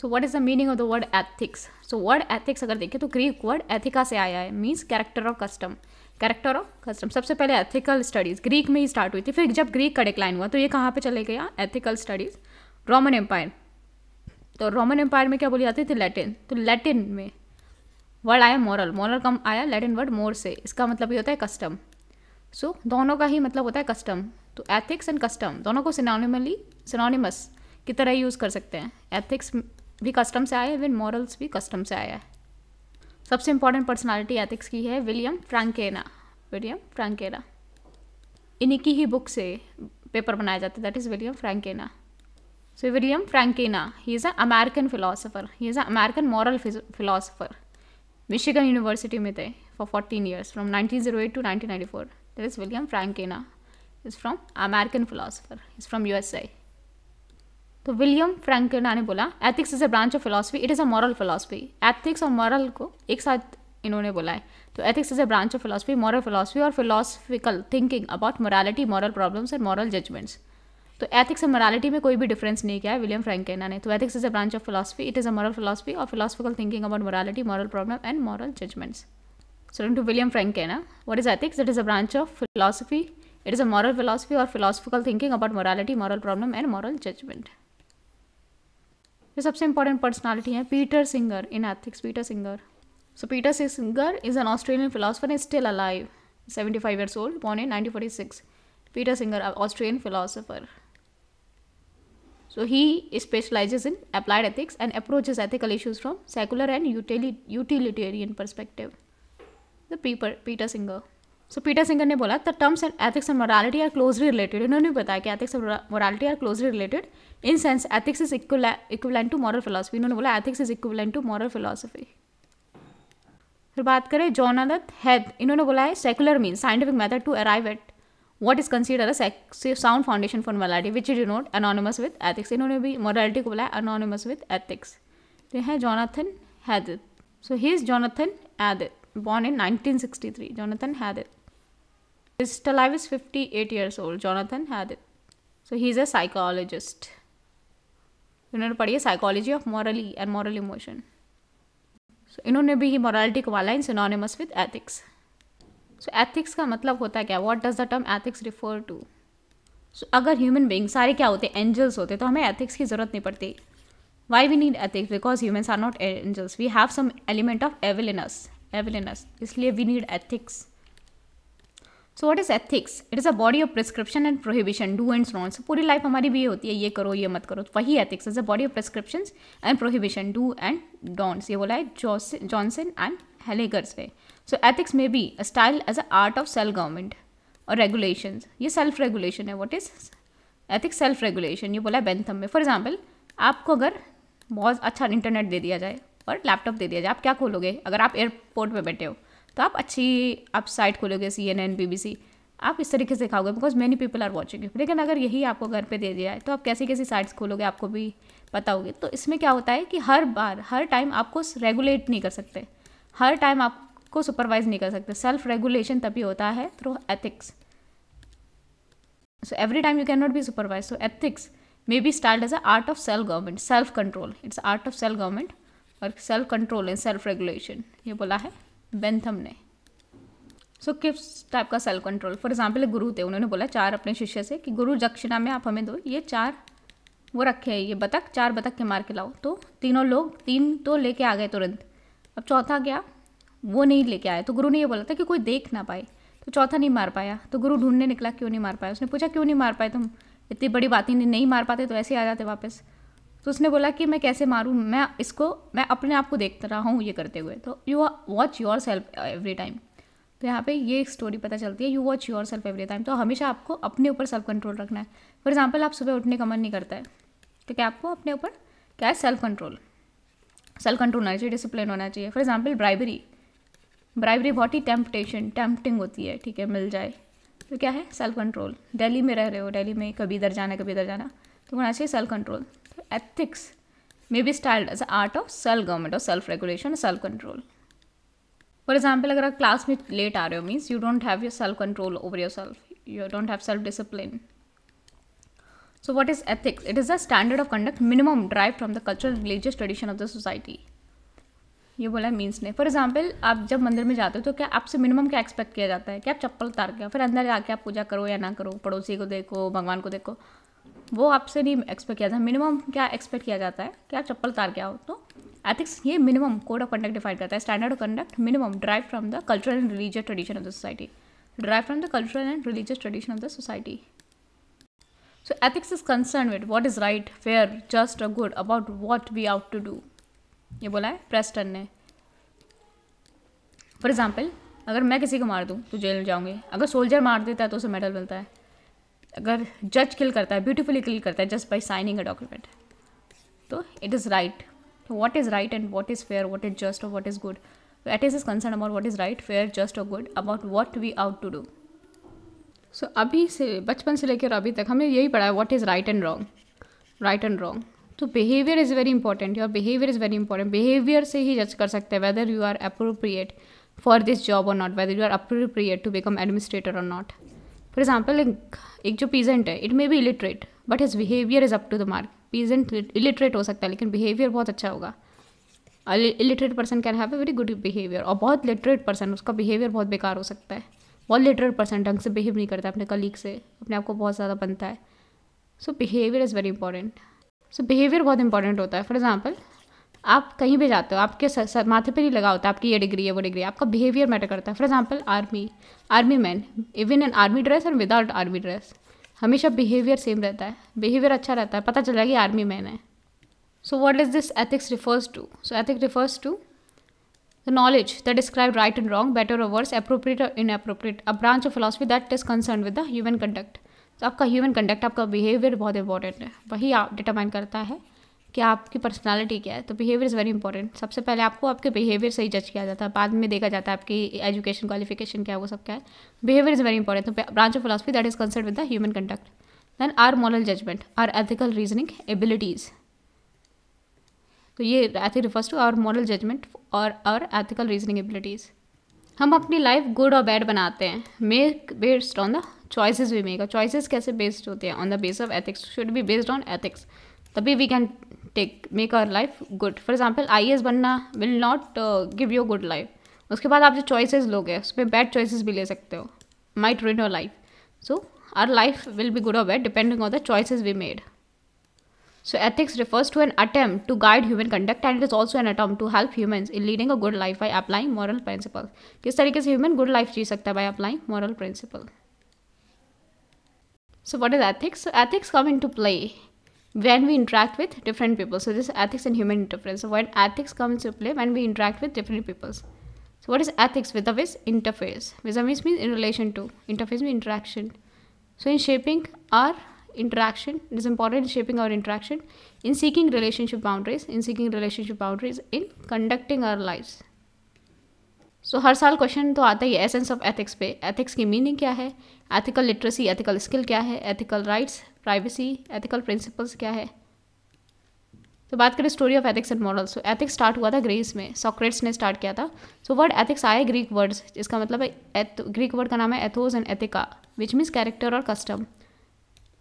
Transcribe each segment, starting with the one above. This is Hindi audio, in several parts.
So what is the meaning of the word ethics? So word ethics अगर देखें तो ग्रीक वर्ड एथिका से आया है, मीन्स कैरेक्टर और कस्टम। कैरेक्टर और कस्टम, सबसे पहले एथिकल स्टडीज़ ग्रीक में ही स्टार्ट हुई थी, फिर जब ग्रीक का डिक्लाइन हुआ तो ये कहाँ पे चले गया? Ethical studies. रोमन एम्पायर, तो रोमन एम्पायर में क्या बोली जाती थी? लैटिन। तो लैटिन में वर्ड आया मॉरल, मॉरल कम आया लैटिन वर्ड मोर से, इसका मतलब ये होता है कस्टम। सो दोनों का ही मतलब होता है कस्टम। तो एथिक्स एंड कस्टम दोनों को सिनोनिमस की तरह यूज़ कर सकते हैं। एथिक्स भी कस्टम से आया है, इवन मॉरल्स भी कस्टम से आया है। सबसे इंपॉर्टेंट पर्सनालिटी एथिक्स की है विलियम फ्रैंकेना। विलियम फ्रैंकेना, इन्हीं की ही बुक से पेपर बनाया जाता है, that is William Frankena. So William Frankena, he is a American philosopher, he is a American moral philosopher. Michigan University में थे for 14 years from 1908 to 1994। That is William Frankena, is from American philosopher, is from USA। तो विलियम फ्रैंकेना ने बोला ethics is a branch of philosophy, it is a moral philosophy. Ethics और मॉरल को एक साथ इन्होंने बोला है। तो ethics is a branch of philosophy, moral philosophy और philosophical thinking about morality, moral problems and moral judgements. तो एथिक्स और मोरालिटी में कोई भी डिफरेंस नहीं किया है विलियम फ्रैंकेना ने। तो ethics is a branch of philosophy, it is a moral philosophy और philosophical thinking about morality, moral problem and moral judgements. So to William Frankena, what is ethics? It is a branch of philosophy. It is a moral philosophy or philosophical thinking about morality, moral problem and moral judgment. जो सबसे इंपॉर्टेंट पर्सनालिटी है Peter singer in ethics. Peter singer, so Peter singer is an Australian philosopher and still alive, 75 years old, born in 1946। Peter singer, Australian philosopher. So he specializes in applied ethics and approaches ethical issues from secular and utilitarian perspective. The Peter Singer. So Peter Singer ने बोला the terms and ethics and morality are closely related। इन्होंने बताया कि ethics और morality are closely related in sense ethics is equivalent to moral philosophy। इन्होंने बोला ethics is equivalent to moral philosophy। फिर बात करें जोनाथन हेड, इन्होंने बोला है secular means scientific method to arrive at what is considered a sound foundation for morality which is denote anonymous with ethics। इन्होंने भी morality को बोला है anonymous with ethics। तो है Jonathan head. So he is Jonathan Haidt, born in 1963। Jonathan Haidt is still alive, is 58 years old। Jonathan Haidt, so he is a psychologist। इन्होंने पढ़ी है psychology of morally and moral emotion. So इन्होंने भी ही मॉरलिटी को वाला in synonymous with ethics. So ethics का मतलब होता है क्या? What does the term ethics refer to? So अगर ह्यूमन बीइंग सारे क्या होते हैं? एंजल्स होते, तो हमें एथिक्स की जरूरत नहीं पड़ती। Why we need ethics? Because humans are not angels. We have some element of evil in us. इसलिए we need ethics. So what is ethics? It is a body of prescription and prohibition, do and don'ts। पूरी लाइफ हमारी भी ये होती है, ये करो ये मत करो, तो वही ethics is a body of prescriptions and prohibition, do and don'ts। ये बोला है जॉनसन एंड हेलिगर्स ने। So ethics may be a style as a art of self government और regulations। ये self regulation है। What is ethics? self regulation। ये बोला है बेंथम में। फॉर एग्जाम्पल, आपको अगर बहुत अच्छा इंटरनेट दे दिया जाए और लैपटॉप दे दिया जाए, आप क्या खोलोगे? अगर आप एयरपोर्ट पे बैठे हो तो आप साइट खोलोगे, CNN, BBC, आप इस तरीके से खाओगे because many people are watching you. लेकिन अगर यही आपको घर पे दे दिया है तो आप कैसी कैसी साइट्स खोलोगे आपको भी पता होगी। तो इसमें क्या होता है कि हर टाइम आपको रेगुलेट नहीं कर सकते, हर टाइम आपको सुपरवाइज नहीं कर सकते। सेल्फ रेगुलेशन तभी होता है through ethics. So every time you can not be supervise. So ethics may be styled as a art of self government, self control। it's art of self government और self control and self regulation, ये बोला है बेंथम ने। सो किस टाइप का सेल्फ कंट्रोल? फॉर एग्जाम्पल, गुरु थे, उन्होंने बोला 4 अपने शिष्य से कि गुरु दक्षिणा में आप हमें दो ये 4 वो रखे हैं, ये बतख, 4 बतख के मार के लाओ। तो तीनों लोग 3 तो लेके आ गए तुरंत, अब चौथा गया वो नहीं लेके आया। तो गुरु ने ये बोला था कि कोई देख ना पाए, तो चौथा नहीं मार पाया। तो गुरु ढूंढने निकला क्यों नहीं मार पाया। उसने पूछा क्यों नहीं मार पाए तुम? इतनी बड़ी बात ही नहीं मार पाते तो ऐसे आ जाते वापस। तो उसने बोला कि मैं कैसे मारूं, मैं अपने आप को देखता रहा हूँ ये करते हुए। तो you watch your self every time. तो यहाँ पे ये स्टोरी पता चलती है, you watch your self every time. तो हमेशा आपको अपने ऊपर सेल्फ कंट्रोल रखना है। फॉर एग्जाम्पल, आप सुबह उठने का मन नहीं करता है तो क्या आपको अपने ऊपर क्या है? सेल्फ कंट्रोल होना चाहिए, डिसिप्लिन होना चाहिए। फॉर एग्जाम्पल, ब्राइबरी बहुत ही टेम्पटिंग होती है, ठीक है, मिल जाए तो क्या है? Self control. दिल्ली में रह रहे हो, दिल्ली में कभी इधर जाना तो होना चाहिए सेल्फ कंट्रोल। तो ethics may be styled as art of self government और self regulation, self control. For example, अगर आप क्लास में लेट आ रहे हो means you don't have your self control over your self, you don't have self discipline. So what is ethics? It is a standard of conduct minimum derived from the cultural religious tradition of the society. ये बोला मीन्स ने. फॉर एग्जाम्पल आप जब मंदिर में जाते हो तो क्या आपसे मिनिमम क्या एक्सपेक्ट किया जाता है कि आप चप्पल उतार के फिर अंदर जाके आप पूजा करो या ना करो, पड़ोसी को देखो, भगवान को देखो, वो आपसे नहीं एक्सपेक्ट किया जाता. मिनिमम क्या एक्सपेक्ट किया जाता है कि आप चप्पल उतार के आओ. तो एथिक्स ये minimum code of conduct define करता है. Standard of conduct minimum drive from the cultural and religious tradition of the society. Drive from the cultural and religious tradition of the society. So ethics is concerned with what is right, fair, just or good about what we ought to do. ये बोला है प्रेस्टन ने. फॉर एग्जाम्पल अगर मैं किसी को मार दूँ तो जेल जाऊँगी. अगर सोल्जर मार देता है तो उसे मेडल मिलता है. अगर जज किल करता है, ब्यूटीफुली किल करता है just by signing a document, तो it is right. what is right and what is fair, what is just or what is good. So ethics is concerned about what is right, fair, just or good about what we ought to do. So अभी से बचपन से लेकर अभी तक हमने यही पढ़ा है what is right and wrong, right and wrong. तो behavior is very important. Your behavior is very important. Behavior से ही जज कर सकते हैं whether you are appropriate for this job or not, whether you are appropriate to become administrator or not. For example, एक जो peasant है, it may be illiterate but his behavior is up to the mark. Peasant illiterate हो सकता है लेकिन बिहेवियर बहुत अच्छा होगा. Illiterate person can have a very good behaviour. और बहुत लिटरेट पर्सन उसका बिहेवियर बहुत बेकार हो सकता है. बहुत लिटरेट पर्सन ढंग से बिहेव नहीं करता अपने कलीग से, अपने आप को बहुत ज़्यादा बनता है. So behaviour is very important. So behaviour बहुत इंपॉर्टेंट होता है. फॉर एग्जाम्पल आप कहीं भी जाते हो, आपके माथे पर नहीं लगा होता आपकी ये डिग्री है वो डिग्री, आपका बिहेवियर मैटर करता है. For example army man even in army dress और विदाउट आर्मी ड्रेस हमेशा बिहेवियर सेम रहता है. बिहेवियर अच्छा रहता है, पता चला कि आर्मी मैन है. So what is this ethics refers to? So ethics refers to the knowledge that describe right and wrong, better और वर्स, एप्रोप्रिएट और inappropriate, a branch of philosophy that is concern with the human conduct. तो आपका ह्यूमन कंडक्ट, आपका बिहेवियर बहुत इंपॉर्टेंट है. वही आप डिटरमाइन करता है कि आपकी पर्सनालिटी क्या है. तो बिहेवियर इज़ वेरी इंपॉर्टेंट. सबसे पहले आपको आपके बिहेवियर से ही जज किया जाता है, बाद में देखा जाता है आपकी एजुकेशन क्वालिफिकेशन क्या है, वो सब क्या है. Behaviour is very important. तो branch of philosophy that is concern with the human conduct. Then are moral judgement, are ethical reasoning abilities. तो ये ethic refers to our moral judgement और आवर एथिकल रीजनिंग एबिलिटीज़. हम अपनी लाइफ गुड और बैड बनाते हैं make based on the choices we make. और चॉइसेस कैसे बेस्ड होते हैं? On the base of ethics. Should be based on ethics, तभी we can make our life good. For example IAS बनना will not give you good life. उसके बाद आप जो चॉइसेस लोगे उसमें बैड चॉइसेस भी ले सकते हो, might ruin your life. So our life will be good और bad depending on the choices we made. So ethics refers to an attempt to guide human conduct and it is also an attempt to help humans in leading a good life by applying moral principles. किस तरीके से human good life जी सकता है by applying moral principle. So what is ethics? So ethics come into play when we interact with different people. So this is ethics and human interference. So when ethics comes into play when we interact with different peoples. So what is ethics? Vis-a-vis interface. Vis-a-vis means in relation to. Interface means interaction. So in shaping our interaction, it is important in shaping our interaction, in seeking relationship boundaries, in conducting our lives. So हर साल क्वेश्चन तो आता ही है एसेंस ऑफ एथिक्स पे. एथिक्स की मीनिंग क्या है, एथिकल लिटरेसी, एथिकल स्किल क्या है, ethical rights, privacy, ethical principles क्या है. तो बात करें story of ethics and morals. तो एथिक्स स्टार्ट हुआ था ग्रीस में, सोक्रेट्स ने स्टार्ट किया था. सो वर्ड एथिक्स आया ग्रीक वर्ड्स, जिसका मतलब है ग्रीक वर्ड का नाम है ethos and ethika, which means character और custom.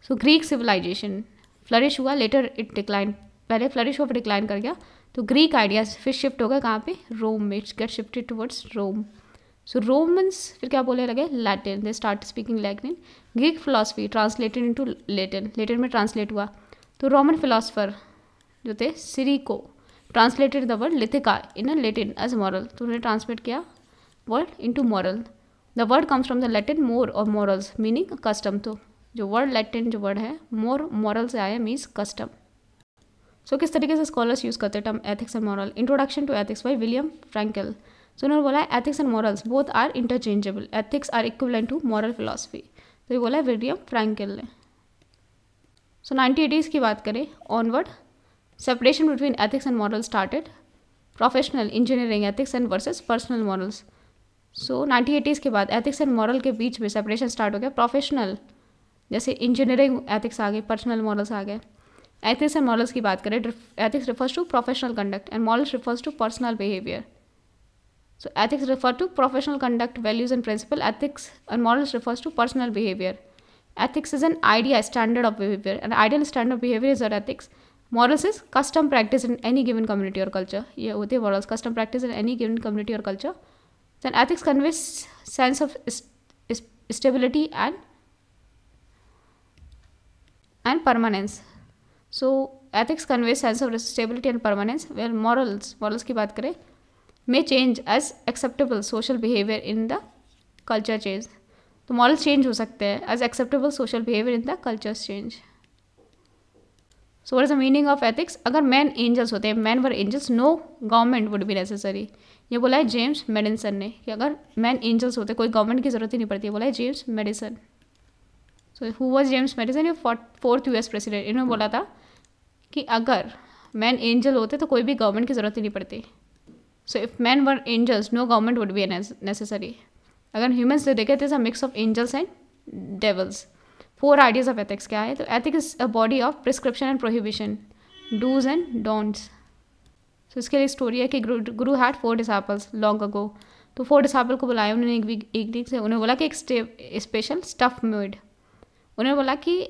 So Greek civilisation flourish हुआ, लेटर इट डिक्लाइन. पहले फ्लरिश हुआ फिर डिक्लाइन कर गया. तो ग्रीक आइडियाज फिर शिफ्ट हो गए कहाँ पे? रोम में. Get shifted towards Rome. So Romans फिर क्या बोलने लगे? Latin. They start speaking Latin. Greek philosophy translated into Latin, Latin में ट्रांसलेट हुआ. तो रोमन फिलोसफर जो थे Cicero translated the word ethika in a Latin as moral. तो उन्होंने ट्रांसलेट किया word into moral. The word comes from the Latin mor और मॉरल्स मीनिंग कस्टम. तो जो वर्ड लैटिन जो वर्ड है मोर मॉरल से आया मीन्स कस्टम. सो किस तरीके से स्कॉलर्स यूज़ करते हैं term ethics and moral? Introduction to ethics by William Frankel. सो उन्होंने बोला है ethics and morals both are interchangeable, ethics are equivalent to moral philosophy. तो ये बोला है विलियम फ्रैंकल ने. सो 1980s की बात करें onward, separation between ethics and moral started. Professional engineering ethics and versus personal morals. So 1980s के बाद एथिक्स एंड मॉरल के बीच में सेपरेशन स्टार्ट हो गया. प्रोफेशनल जैसे इंजीनियरिंग एथिक्स आ गए, पर्सनल मॉरल्स आ गए. एथिक्स एंड मॉरल्स की बात करें, ethics refers to professional conduct and morals refers to personal behaviour. So ethics refer to professional conduct, values and principle. Ethics and morals refers to personal behaviour. Ethics is an idea, standard of behavior. An ideal standard of behavior is our ethics. Morals is custom practice in any given community or culture. ये होते हैं morals, custom practice in any given community or culture. Then ethics conveys sense of stability and permanence. So ethics conveys sense of stability and permanence. Where morals की बात करें, may change as acceptable social behavior in the culture change. तो morals change हो सकते हैं as acceptable social behavior in the cultures change. So what is the meaning of ethics? अगर मैन एंजल्स होते हैं, man were angels, no government would be necessary. ये बोला है जेम्स मेडिसन ने कि अगर मैन एंजल्स होते कोई गवर्नमेंट की जरूरत ही नहीं पड़ती. बोला है James Madison. So who was James Madison? ये 4th US प्रेसिडेंट. इन्होंने बोला था कि अगर मैन एंजल होते तो कोई भी गवर्नमेंट की ज़रूरत ही नहीं पड़ती. So if man were angels no government would be necessary. अगर ह्यूमन्स से देखे थे mix of angels and devils. 4 ideas of ethics क्या है? तो ethics is a body of prescription and prohibition, dos and don'ts. तो इसके लिए स्टोरी है कि गुरु हैड 4 डिसाइपल्स लॉन्ग अगो. तो 4 डिसाइपल को बुलाया उन्होंने एक वीक से. उन्होंने बोला कि एक स्पेशल स्टफ मेड. उन्होंने बोला कि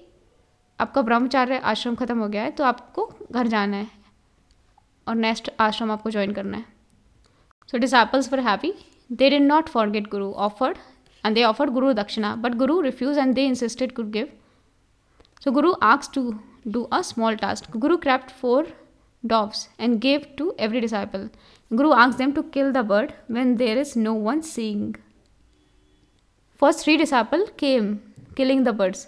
आपका ब्रह्मचार्य आश्रम ख़त्म हो गया है तो आपको घर जाना है और नेक्स्ट आश्रम आपको ज्वाइन करना है. So disciples were happy. They did not forget Guru, they offered Guru Dakshina, but Guru refused and they insisted to give. So Guru asked to do a small task. Guru grabbed 4 doves and gave to every disciple. Guru asked them to kill the bird when there is no one seeing. First 3 disciples came, killing the birds.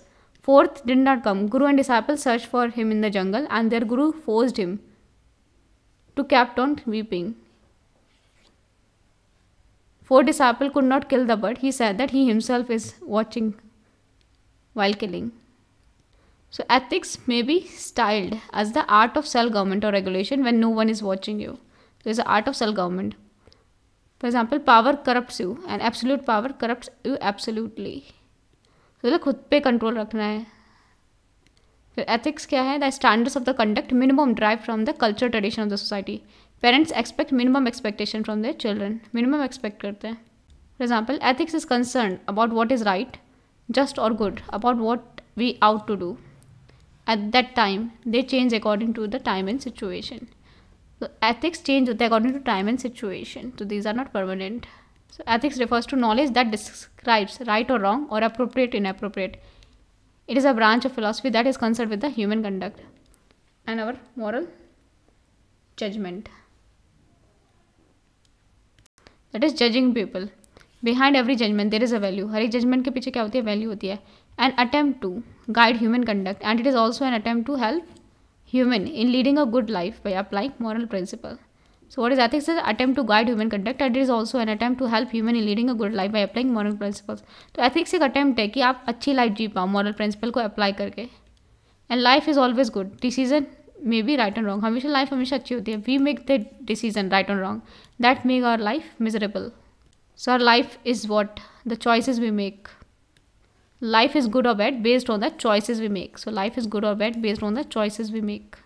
4th did not come. Guru and disciples searched for him in the jungle and their Guru forced him to kept on weeping. 4 disciples could not kill the bird. He said that he himself is watching while killing. So ethics may be styled as the art of self-government or regulation when no one is watching you. So it's the art of self-government. For example, power corrupts you and absolute power corrupts you absolutely. So खुद पे कंट्रोल रखना है. फिर एथिक्स क्या है? The standards of the conduct minimum drive from the culture tradition of the society. Parents expect minimum expectation from their children. Minimum expect करते हैं. For example, ethics is concern about what is right, just और good, about what we ought to do at that time. They change according to the time and situation. तो एथिक्स चेंज होते हैं according to time and situation. तो these are not permanent. So ethics refers to knowledge that describes right or wrong or appropriate inappropriate. It is a branch of philosophy that is concerned with the human conduct and our moral judgment. That is judging people. Behind every judgment there is a value. हर एक judgment के पीछे क्या होती है? Value होती है. An attempt to guide human conduct and it is also an attempt to help human in leading a good life by applying moral principle. So what is ethics? Is attempt to guide human conduct and it is also an attempt to help human in leading a good life by applying moral principles. तो ethics एक attempt है कि आप अच्छी लाइफ जी पाओ moral principle को अप्लाई करके. And life is always good. Decision may be right and wrong. हमेशा लाइफ हमेशा अच्छी होती है. We make the decision right or wrong that make our life miserable. So our life is what? The choices we make. Life is good or bad based on the choices we make. So life is good or bad based on the choices we make.